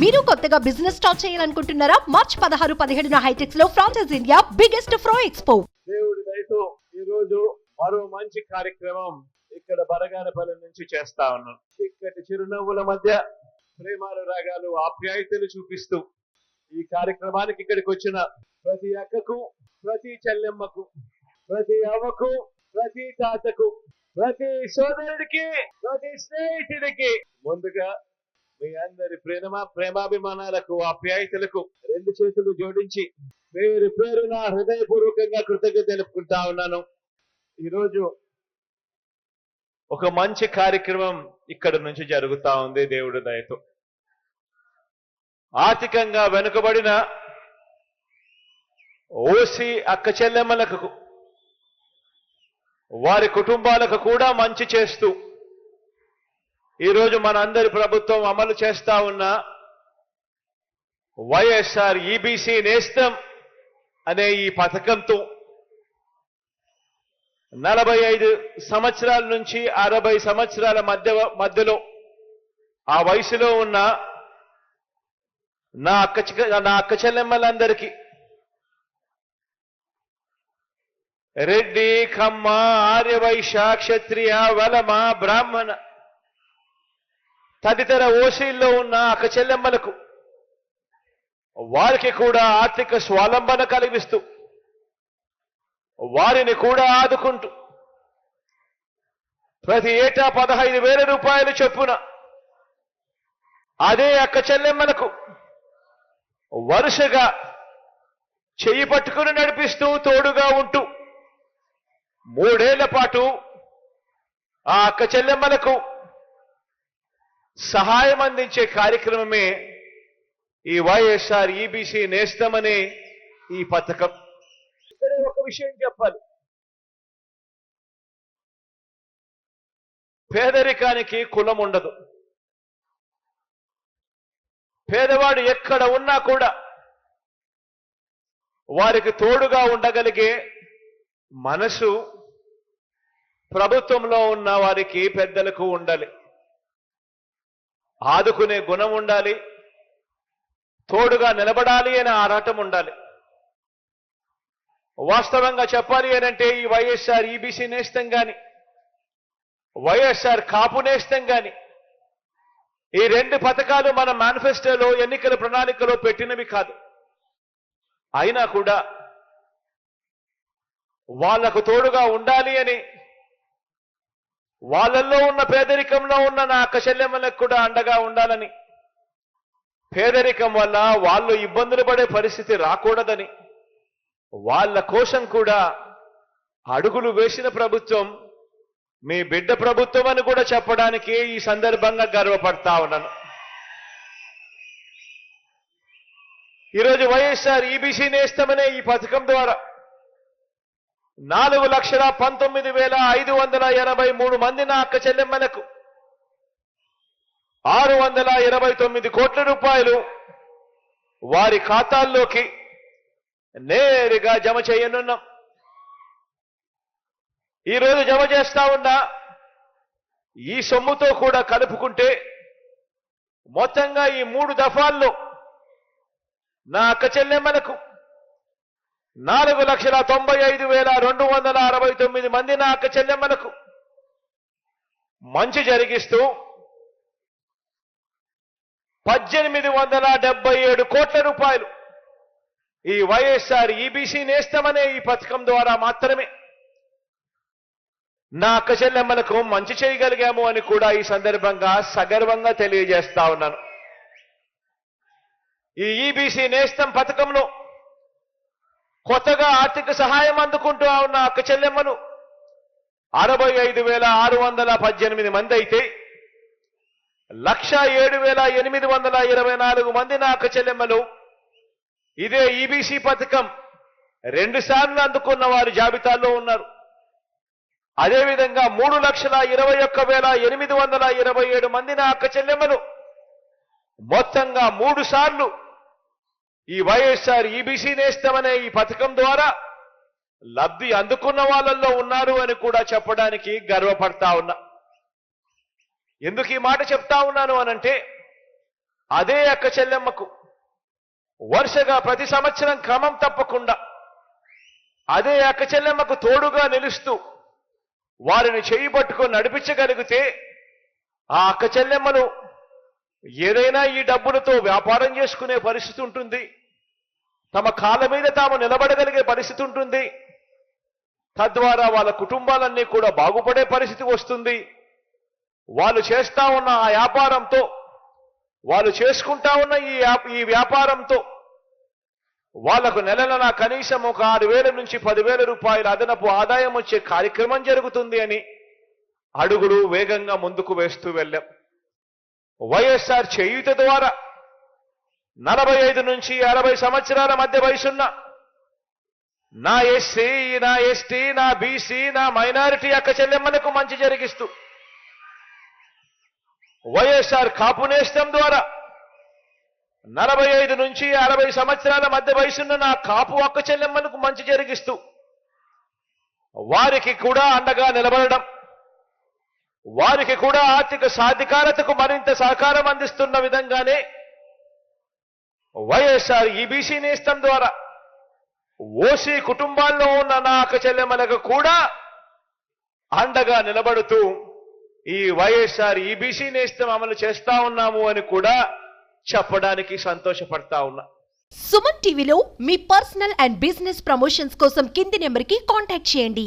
మీరు కొత్తగా business start చేయాలనుకుంటున్నారా? మార్చ్ 16, 17న హైటెక్స్ లో ఫ్రాన్సెస్ ఇండియా బిగ్గెస్ట్ ఫ్రో ఎక్స్పో. దేవుడి దయతో ఈ రోజు మరో మంచి కార్యక్రమం ఇక్కడ బరగానపల్లి నుంచి చేస్తా ఉన్నాం. ఇక్కడి చిరునవ్వుల మధ్య ప్రేమాలు రాగాలు ఆప్యాయతలు చూపిస్తూ ఈ కార్యక్రమానికి ఇక్కడికి వచ్చిన ప్రతి అక్కకు, ప్రతి చెల్లెమ్మకు, ప్రతి అవ్వకు, ప్రతి తాతకు, ప్రతి సోదరుడికి, ప్రతి స్నేహితుడికి ముందుగా మీ అందరి ప్రేమాభిమానాలకు ఆప్యాయతలకు రెండు చేతులు జోడించి పేరు పేరున హృదయపూర్వకంగా కృతజ్ఞత తెలుపుకుంటా ఉన్నాను. ఈరోజు ఒక మంచి కార్యక్రమం ఇక్కడ నుంచి జరుగుతా ఉంది దేవుడి దయతో. ఆర్థికంగా వెనుకబడిన ఓసి అక్క చెల్లెమ్మలకు, వారి కుటుంబాలకు కూడా మంచి చేస్తూ ఈరోజు మన అందరి ప్రభుత్వం అమలు చేస్తా ఉన్న వైఎస్ఆర్ ఈబీసీ నేస్తం అనే ఈ పథకంతో 45 సంవత్సరాల నుంచి 60 సంవత్సరాల మధ్యలో ఆ వయసులో ఉన్న నా అక్క చెల్లెమ్మలందరికీ రెడ్డి, కమ్మ, ఆర్యవైశ్య, క్షత్రియ, వలమ, బ్రాహ్మణ తదితర ఓసీల్లో ఉన్న అక్క చెల్లెమ్మలకు వారికి కూడా ఆర్థిక స్వావలంబన కలిగిస్తూ వారిని కూడా ఆదుకుంటూ ప్రతి ఏటా 15,000 రూపాయలు చొప్పున అదే అక్క చెల్లెమ్మలకు వరుసగా చెయ్యి పట్టుకుని నడిపిస్తూ తోడుగా ఉంటూ 3 ఏళ్ల పాటు ఆ అక్క చెల్లెమ్మలకు సహాయం అందించే కార్యక్రమమే ఈ వైఎస్ఆర్ ఈబీసీ నేస్తం అనే ఈ పథకం. ఇక్కడే ఒక విషయం చెప్పాలి. పేదరికానికి కులం ఉండదు. పేదవాడు ఎక్కడ ఉన్నా కూడా వారికి తోడుగా ఉండగలిగే మనసు ప్రభుత్వంలో ఉన్న వారికి, పెద్దలకు ఉండాలి. ఆదుకునే గుణం ఉండాలి, తోడుగా నిలబడాలి అనే ఆరాటం ఉండాలి. వాస్తవంగా చెప్పాలి అనంటే ఈ వైఎస్ఆర్ ఈబీసీ నేస్తం గాని, వైఎస్ఆర్ కాపు నేస్తం గాని, ఈ 2 పథకాలు మన మేనిఫెస్టోలో, ఎన్నికల ప్రణాళికలో పెట్టినవి కాదు. అయినా కూడా వాళ్లకు తోడుగా ఉండాలి అని, వాళ్ళల్లో ఉన్న పేదరికంలో ఉన్న నా అక్క చెల్లెమ్మలకు కూడా అండగా ఉండాలని, పేదరికం వల్ల వాళ్ళు ఇబ్బందులు పడే పరిస్థితి రాకూడదని వాళ్ళ కోసం కూడా అడుగులు వేసిన ప్రభుత్వం మీ బిడ్డ ప్రభుత్వం అని కూడా చెప్పడానికి ఈ సందర్భంగా గర్వపడతా ఉన్నాను. ఈరోజు వైఎస్ఆర్ ఈబీసీ నేస్తం అనే ఈ పథకం ద్వారా 4,19,583 మంది నా అక్క చెల్లెమ్మలకు 629 కోట్ల రూపాయలు వారి ఖాతాల్లోకి నేరుగా జమ చేయనున్నాం. ఈరోజు జమ చేస్తా ఉన్న ఈ సొమ్ముతో కూడా కలుపుకుంటే మొత్తంగా ఈ 3 దఫాల్లో నా అక్క చెల్లెమ్మలకు 4,95,269 మంది నా అక్క చెల్లెమ్మలకు మంచి జరిగిస్తూ 1,877 కోట్ల రూపాయలు ఈ వైఎస్ఆర్ ఈబీసీ నేస్తం అనే ఈ పథకం ద్వారా మాత్రమే నా అక్క చెల్లెమ్మలకు మంచి చేయగలిగాము అని కూడా ఈ సందర్భంగా సగర్వంగా తెలియజేస్తా ఉన్నాను. ఈ ఈబీసీ నేస్తం పథకంలో కొత్తగా ఆర్థిక సహాయం అందుకుంటూ ఉన్న అక్క చెల్లెమ్మలు 65,618 మంది అయితే 107,824 మంది నా అక్క చెల్లెమ్మలు ఇదే ఈబీసీ పథకం 2 సార్లు అందుకున్న వారి జాబితాలో ఉన్నారు. అదేవిధంగా 3,21,827 మంది నా అక్క చెల్లెమ్మలు మొత్తంగా 3 సార్లు ఈ వైఎస్ఆర్ ఈబీసీ నేస్తం అనే ఈ పథకం ద్వారా లబ్ధి అందుకున్న వాళ్ళల్లో ఉన్నారు అని కూడా చెప్పడానికి గర్వపడతా ఉన్నా. ఎందుకు ఈ మాట చెప్తా ఉన్నాను అనంటే అదే అక్క చెల్లెమ్మకు వరుసగా ప్రతి సంవత్సరం క్రమం తప్పకుండా అదే అక్క చెల్లెమ్మకు తోడుగా నిలుస్తూ వారిని చేయి పట్టుకొని నడిపించగలిగితే ఆ అక్క చెల్లెమ్మలు ఏదైనా ఈ డబ్బులతో వ్యాపారం చేసుకునే పరిస్థితి ఉంటుంది, తమ కాళ్ళ మీద తాము నిలబడగలిగే పరిస్థితి ఉంటుంది, తద్వారా వాళ్ళ కుటుంబాలన్నీ కూడా బాగుపడే పరిస్థితి వస్తుంది. వాళ్ళు చేస్తా ఉన్న ఆ వ్యాపారంతో, వాళ్ళు చేసుకుంటా ఉన్న ఈ వ్యాపారంతో వాళ్లకు నెలన కనీసం ఒక 6,000 నుంచి 10,000 రూపాయల అదనపు ఆదాయం వచ్చే కార్యక్రమం జరుగుతుంది అని అడుగులు వేగంగా ముందుకు వేస్తూ వెళ్ళాం. వైఎస్ఆర్ చేయూత ద్వారా 45 నుంచి 60 సంవత్సరాల మధ్య వయసున్న నా ఎస్సీ, నా ఎస్టీ, నా బీసీ, నా మైనారిటీ అక్క చెల్లెమ్మలకు మంచి జరిగిస్తూ, వైఎస్ఆర్ కాపు నేస్తం ద్వారా 45 నుంచి 60 సంవత్సరాల మధ్య వయసున్న నా కాపు అక్క చెల్లెమ్మలకు మంచి జరిగిస్తూ వారికి కూడా అండగా నిలబడడం, వారికి కూడా ఆర్థిక సాధికారతకు మరింత సహకారం అందిస్తున్న విధంగానే వైఎస్ఆర్ ఈబీసీ నేస్తం ద్వారా ఓసీ కుటుంబాల్లో ఉన్న నా అక్క చెల్లెమ్మలకు కూడా అండగా నిలబడుతూ ఈ వైఎస్ఆర్ ఈబీసీ నేస్తం అమలు చేస్తా ఉన్నాము అని కూడా చెప్పడానికి సంతోషపడతా ఉన్నా. సుమన్ టీవీలో మీ పర్సనల్ అండ్ బిజినెస్ ప్రమోషన్స్ కోసం కింది నెంబర్కి కాంటాక్ట్ చేయండి.